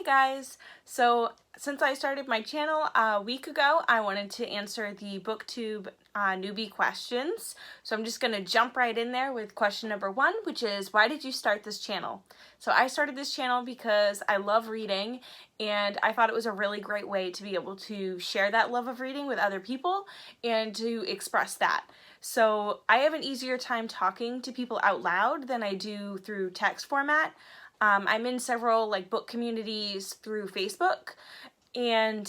Hey guys! So since I started my channel a week ago, I wanted to answer the BookTube newbie questions. So I'm just going to jump right in there with question number 1, which is, why did you start this channel? So I started this channel because I love reading, and I thought it was a really great way to be able to share that love of reading with other people and to express that. So I have an easier time talking to people out loud than I do through text format. I'm in several book communities through Facebook, and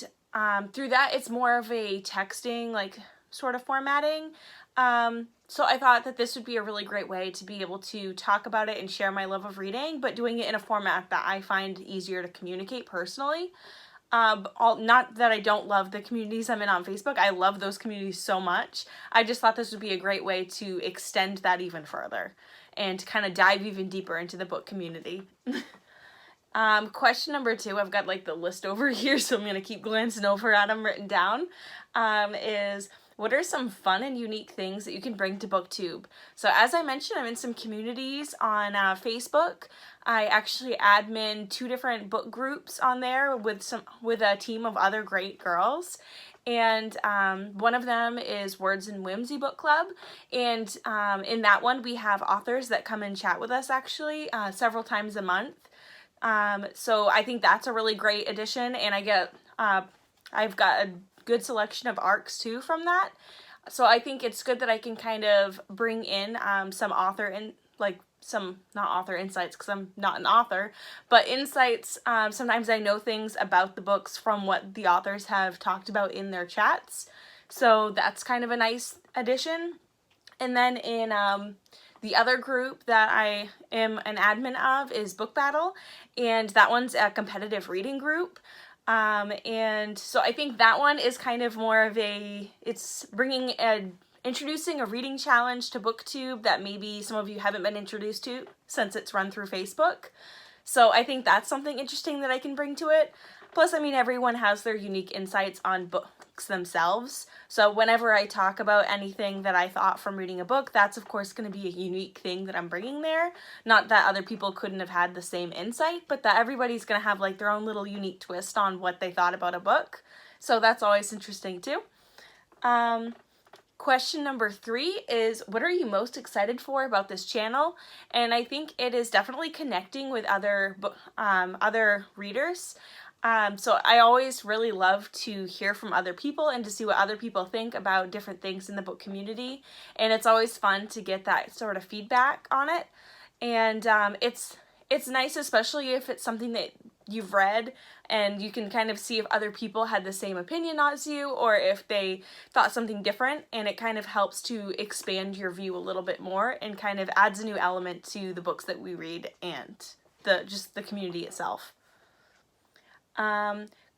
through that it's more of a texting sort of formatting. So I thought that this would be a really great way to be able to talk about it and share my love of reading, but doing it in a format that I find easier to communicate personally. Not that I don't love the communities I'm in on Facebook. I love those communities so much. I just thought this would be a great way to extend that even further and to kind of dive even deeper into the book community. Question number 2, I've got the list over here, so I'm going to keep glancing over at them written down, is what are some fun and unique things that you can bring to BookTube? So as I mentioned, I'm in some communities on Facebook. I actually admin 2 different book groups on there with a team of other great girls. And one of them is Words and Whimsy Book Club, and in that one we have authors that come and chat with us actually several times a month. So I think that's a really great addition, and I've got a good selection of arcs too from that. So I think it's good that I can kind of bring in some author and not author insights, because I'm not an author, but insights. Sometimes I know things about the books from what the authors have talked about in their chats. So that's kind of a nice addition. And then in the other group that I am an admin of is Book Battle, and that one's a competitive reading group. And so I think that one is kind of more of it's introducing a reading challenge to BookTube that maybe some of you haven't been introduced to since it's run through Facebook. So I think that's something interesting that I can bring to it. Plus, I mean, everyone has their unique insights on books themselves. So whenever I talk about anything that I thought from reading a book, that's of course going to be a unique thing that I'm bringing there. Not that other people couldn't have had the same insight, but that everybody's going to have their own little unique twist on what they thought about a book. So that's always interesting too. Question number 3 is, what are you most excited for about this channel? And I think it is definitely connecting with other readers. So I always really love to hear from other people and to see what other people think about different things in the book community. And it's always fun to get that sort of feedback on it. And it's nice, especially if it's something that you've read and you can kind of see if other people had the same opinion as you or if they thought something different, and it kind of helps to expand your view a little bit more and kind of adds a new element to the books that we read and just the community itself.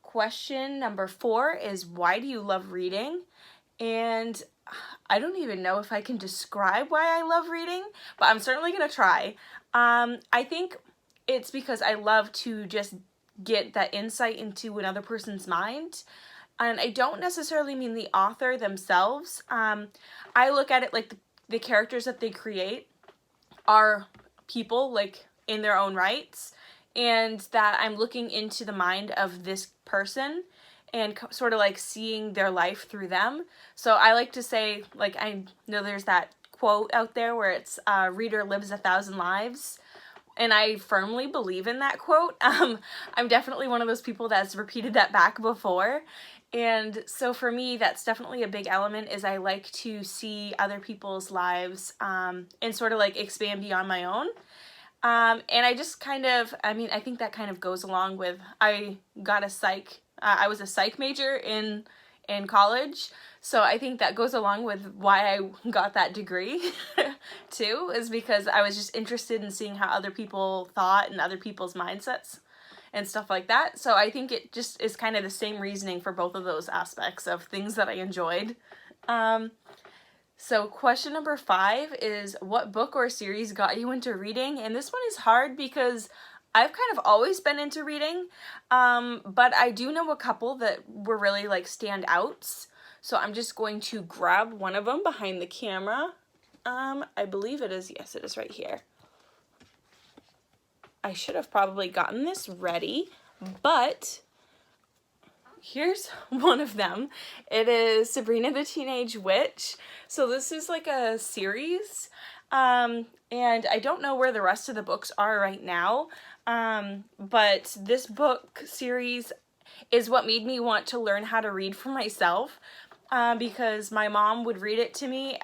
Question number 4 is, why do you love reading? And I don't even know if I can describe why I love reading, but I'm certainly going to try. I think it's because I love to just get that insight into another person's mind. And I don't necessarily mean the author themselves. I look at it the characters that they create are people in their own rights, and that I'm looking into the mind of this person and sort of seeing their life through them. So I like to say, I know there's that quote out there where it's reader lives 1,000 lives. And I firmly believe in that quote. I'm definitely one of those people that's repeated that back before. And so for me, that's definitely a big element, is I like to see other people's lives and sort of expand beyond my own. And I just I think that kind of goes along with, I was a psych major in college, so I think that goes along with why I got that degree too, is because I was just interested in seeing how other people thought and other people's mindsets and stuff like that. So I think it just is kind of the same reasoning for both of those aspects of things that I enjoyed. So question number 5 is, what book or series got you into reading? And this one is hard because I've kind of always been into reading, but I do know a couple that were really standouts. So I'm just going to grab one of them behind the camera. I believe it is, yes, it is right here. I should have probably gotten this ready. but here's one of them. It is Sabrina the Teenage Witch. So this is like a series, and I don't know where the rest of the books are right now, but this book series is what made me want to learn how to read for myself, because my mom would read it to me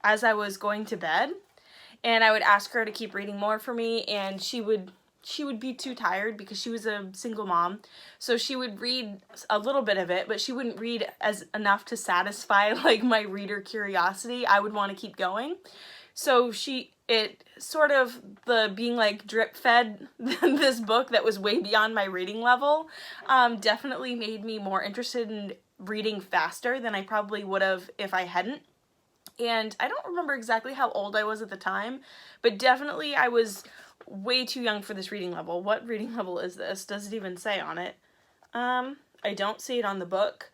as I was going to bed, and I would ask her to keep reading more for me, and she would be too tired because she was a single mom. So she would read a little bit of it, but she wouldn't read as enough to satisfy like my reader curiosity. I would want to keep going. So it sort of the being like drip fed this book that was way beyond my reading level, definitely made me more interested in reading faster than I probably would have if I hadn't. And I don't remember exactly how old I was at the time, but definitely I was way too young for this reading level. What reading level is this? Does it even say on it? I don't see it on the book,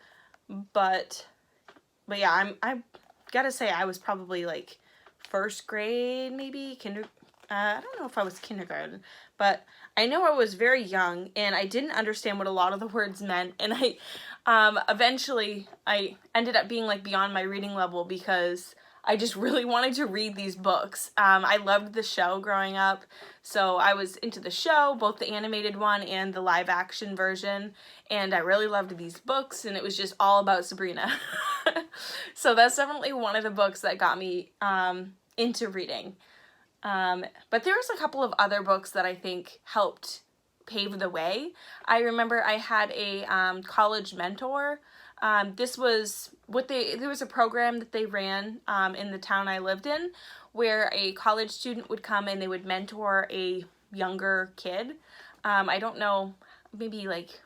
but yeah, I gotta say I was probably like first grade, maybe I don't know if I was kindergarten, but I know I was very young and I didn't understand what a lot of the words meant, and eventually I ended up being like beyond my reading level because I just really wanted to read these books. I loved the show growing up, so I was into the show, both the animated one and the live action version, and I really loved these books, and it was just all about Sabrina. So that's definitely one of the books that got me into reading. But there was a couple of other books that I think helped pave the way. I remember I had a college mentor. There was a program that they ran in the town I lived in where a college student would come and they would mentor a younger kid. I don't know, maybe like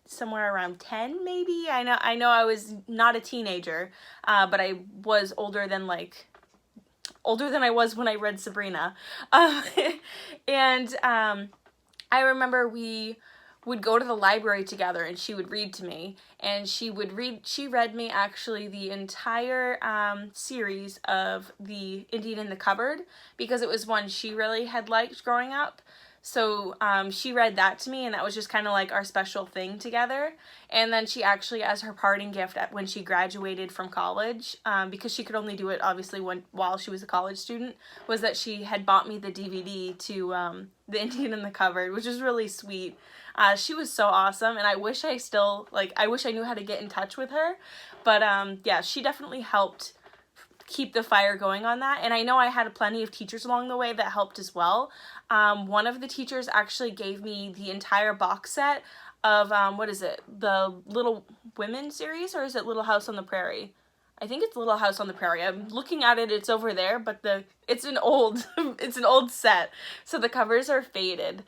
somewhere around 10 maybe. I know I was not a teenager, but I was older than I was when I read Sabrina. And I remember we would go to the library together and she would read to me, and she read me actually the entire series of The Indian in the Cupboard because it was one she really had liked growing up. So she read that to me, and that was just kind of like our special thing together. And then she actually, as her parting gift when she graduated from college, because she could only do it obviously while she was a college student, was that she had bought me the DVD to The Indian in the Cupboard, which is really sweet. She was so awesome, and I wish I knew how to get in touch with her. But yeah, she definitely helped keep the fire going on that. And I know I had plenty of teachers along the way that helped as well. One of the teachers actually gave me the entire box set of, what is it? The Little Women series, or is it Little House on the Prairie? I think it's Little House on the Prairie. I'm looking at it, it's over there, but it's an old set. So the covers are faded.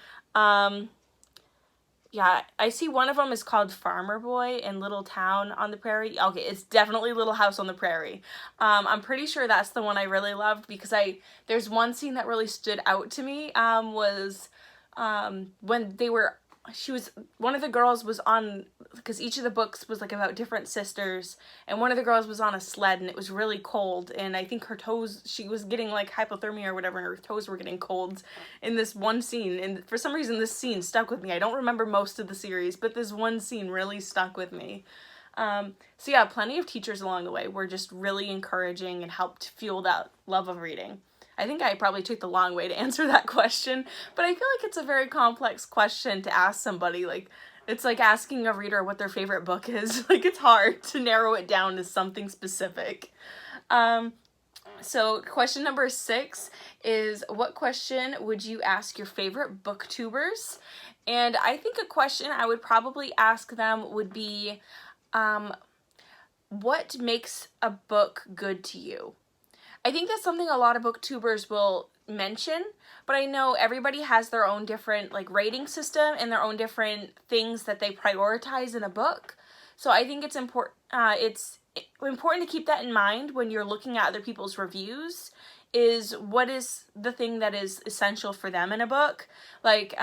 Yeah, I see one of them is called Farmer Boy in Little Town on the Prairie. Okay, it's definitely Little House on the Prairie. I'm pretty sure that's the one I really loved because there's one scene that really stood out to me, was when one of the girls was on, because each of the books was like about different sisters, and one of the girls was on a sled and it was really cold, and I think her toes, she was getting like hypothermia or whatever, and her toes were getting cold in this one scene, and for some reason this scene stuck with me. I don't remember most of the series, but this one scene really stuck with me. So yeah, plenty of teachers along the way were just really encouraging and helped fuel that love of reading. I think I probably took the long way to answer that question, but I feel like it's a very complex question to ask somebody. Like, it's like asking a reader what their favorite book is. Like, it's hard to narrow it down to something specific. So question number 6 is, what question would you ask your favorite booktubers? And I think a question I would probably ask them would be, what makes a book good to you? I think that's something a lot of booktubers will mention, but I know everybody has their own different like rating system and their own different things that they prioritize in a book. So I think it's important to keep that in mind when you're looking at other people's reviews, is what is the thing that is essential for them in a book. Like,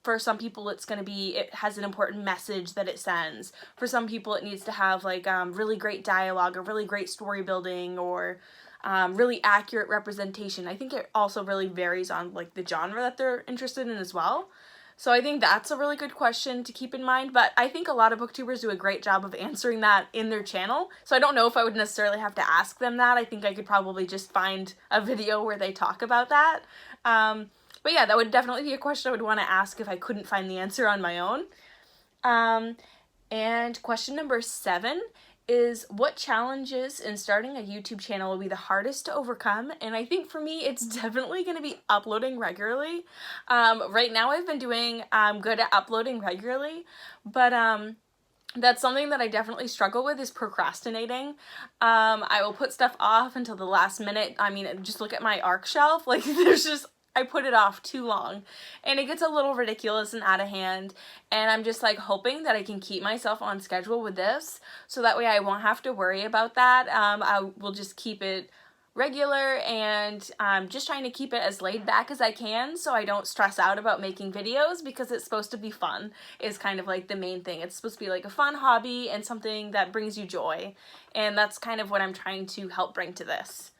for some people it's going to be, it has an important message that it sends. For some people it needs to have like really great dialogue or really great story building, or really accurate representation. I think it also really varies on like the genre that they're interested in as well. So I think that's a really good question to keep in mind, but I think a lot of booktubers do a great job of answering that in their channel. So I don't know if I would necessarily have to ask them that. I think I could probably just find a video where they talk about that. But yeah, that would definitely be a question I would want to ask if I couldn't find the answer on my own. And question number 7 is, what challenges in starting a YouTube channel will be the hardest to overcome? And I think for me, it's definitely going to be uploading regularly. Right now I've been doing good at uploading regularly, but that's something that I definitely struggle with, is procrastinating. I will put stuff off until the last minute. I mean, just look at my ARC shelf. Like, I put it off too long and it gets a little ridiculous and out of hand, and I'm just like hoping that I can keep myself on schedule with this so that way I won't have to worry about that. I will just keep it regular, and I'm just trying to keep it as laid back as I can so I don't stress out about making videos, because it's supposed to be fun is kind of like the main thing. It's supposed to be like a fun hobby and something that brings you joy, and that's kind of what I'm trying to help bring to this.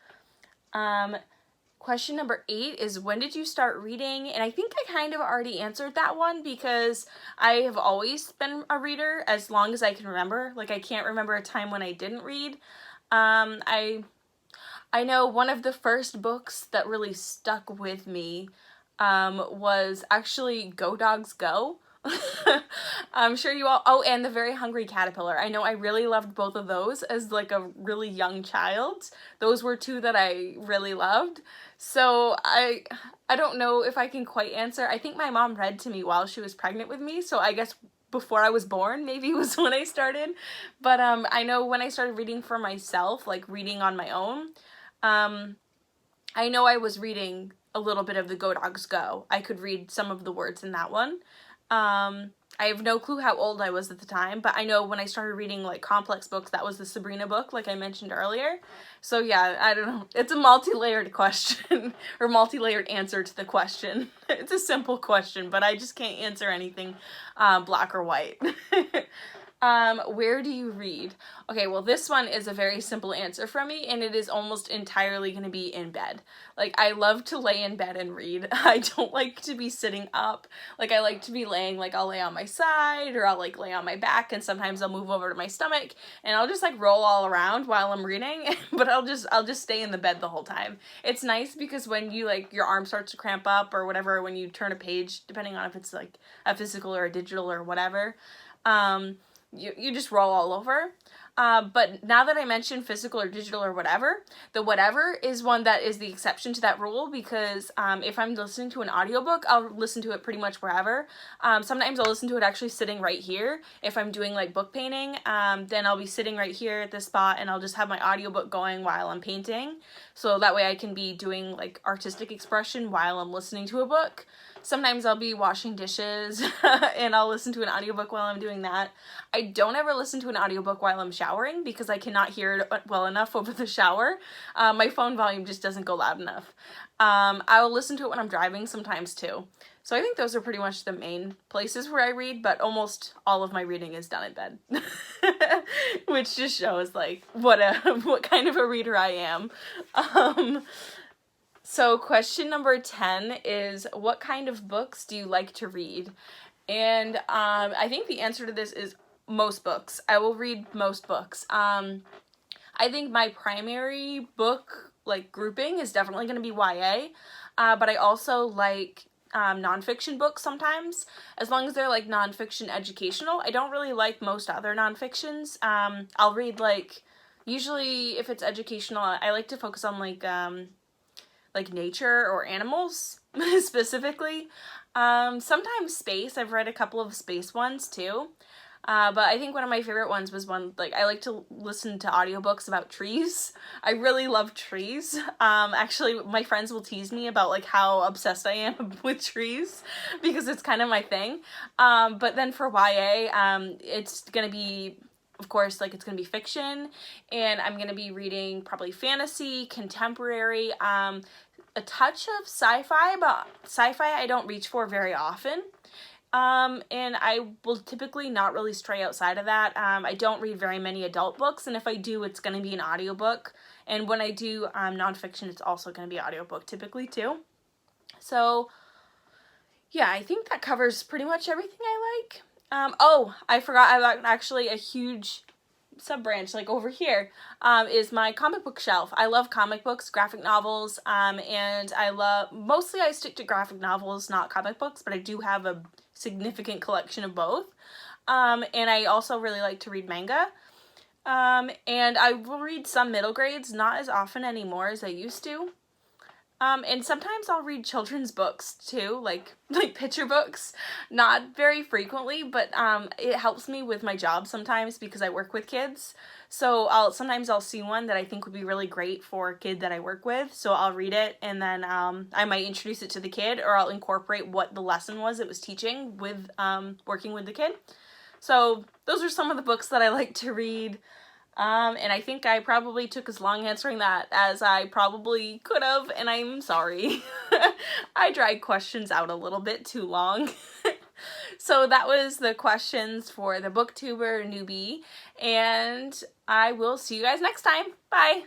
Question number 8 is, when did you start reading? And I think I kind of already answered that one, because I have always been a reader as long as I can remember. Like, I can't remember a time when I didn't read. I know one of the first books that really stuck with me was actually Go Dogs Go. I'm sure you all, oh, and The Very Hungry Caterpillar. I know I really loved both of those as like a really young child. Those were 2 that I really loved. So I don't know if I can quite answer. I think my mom read to me while she was pregnant with me, so I guess before I was born maybe was when I started. But I know when I started reading for myself, like reading on my own, I know I was reading a little bit of the Go Dogs Go. I could read some of the words in that one. I have no clue how old I was at the time, but I know when I started reading like complex books, that was the Sabrina book, like I mentioned earlier. So yeah, I don't know. It's a multi-layered question, or multi-layered answer to the question. It's a simple question, but I just can't answer anything black or white. Where do you read? Okay, well, this one is a very simple answer from me, and it is almost entirely going to be in bed. Like, I love to lay in bed and read. I don't like to be sitting up. Like, I like to be laying, like, I'll lay on my side, or I'll, like, lay on my back, and sometimes I'll move over to my stomach, and I'll just, like, roll all around while I'm reading, but I'll just stay in the bed the whole time. It's nice because when you, like, your arm starts to cramp up or whatever, when you turn a page, depending on if it's, like, a physical or a digital or whatever, you just roll all over. But now that I mentioned physical or digital or whatever, the whatever is one that is the exception to that rule, because if I'm listening to an audiobook, I'll listen to it pretty much wherever. Sometimes I'll listen to it actually sitting right here. If I'm doing like book painting, then I'll be sitting right here at this spot and I'll just have my audiobook going while I'm painting. So that way I can be doing like artistic expression while I'm listening to a book. Sometimes I'll be washing dishes and I'll listen to an audiobook while I'm doing that. I don't ever listen to an audiobook while I'm showering because I cannot hear it well enough over the shower. My phone volume just doesn't go loud enough. I'll listen to it when I'm driving sometimes too. So I think those are pretty much the main places where I read, but almost all of my reading is done in bed. Which just shows like what kind of a reader I am. So question number 10 is, what kind of books do you like to read? And I think the answer to this is most books. I will read most books. I think my primary book like grouping is definitely going to be YA, but I also like nonfiction books sometimes, as long as they're like nonfiction educational. I don't really like most other nonfictions. I'll read like, usually if it's educational, I like to focus on like nature or animals specifically. Sometimes space. I've read a couple of space ones too. But I think one of my favorite ones was one, like, I like to listen to audiobooks about trees. I really love trees. Actually, my friends will tease me about, like, how obsessed I am with trees, because it's kind of my thing. But then for YA, it's gonna be, of course, like, it's gonna be fiction, and I'm gonna be reading probably fantasy, contemporary, a touch of sci-fi, but sci-fi I don't reach for very often. And I will typically not really stray outside of that. I don't read very many adult books, and if I do, it's going to be an audiobook. And when I do nonfiction, it's also going to be audiobook typically too. So Yeah, I think that covers pretty much everything I like. Oh, I forgot, I've actually a huge sub-branch, like over here, is my comic book shelf. I love comic books, graphic novels, and mostly I stick to graphic novels, not comic books, but I do have a significant collection of both. And I also really like to read manga. And I will read some middle grades, not as often anymore as I used to. And sometimes I'll read children's books too, like picture books, not very frequently, but it helps me with my job sometimes because I work with kids. So sometimes I'll see one that I think would be really great for a kid that I work with. So I'll read it, and then I might introduce it to the kid, or I'll incorporate what the lesson was it was teaching with working with the kid. So those are some of the books that I like to read. And I think I probably took as long answering that as I probably could have, and I'm sorry. I dragged questions out a little bit too long. So that was the questions for the BookTuber Newbie, and I will see you guys next time. Bye!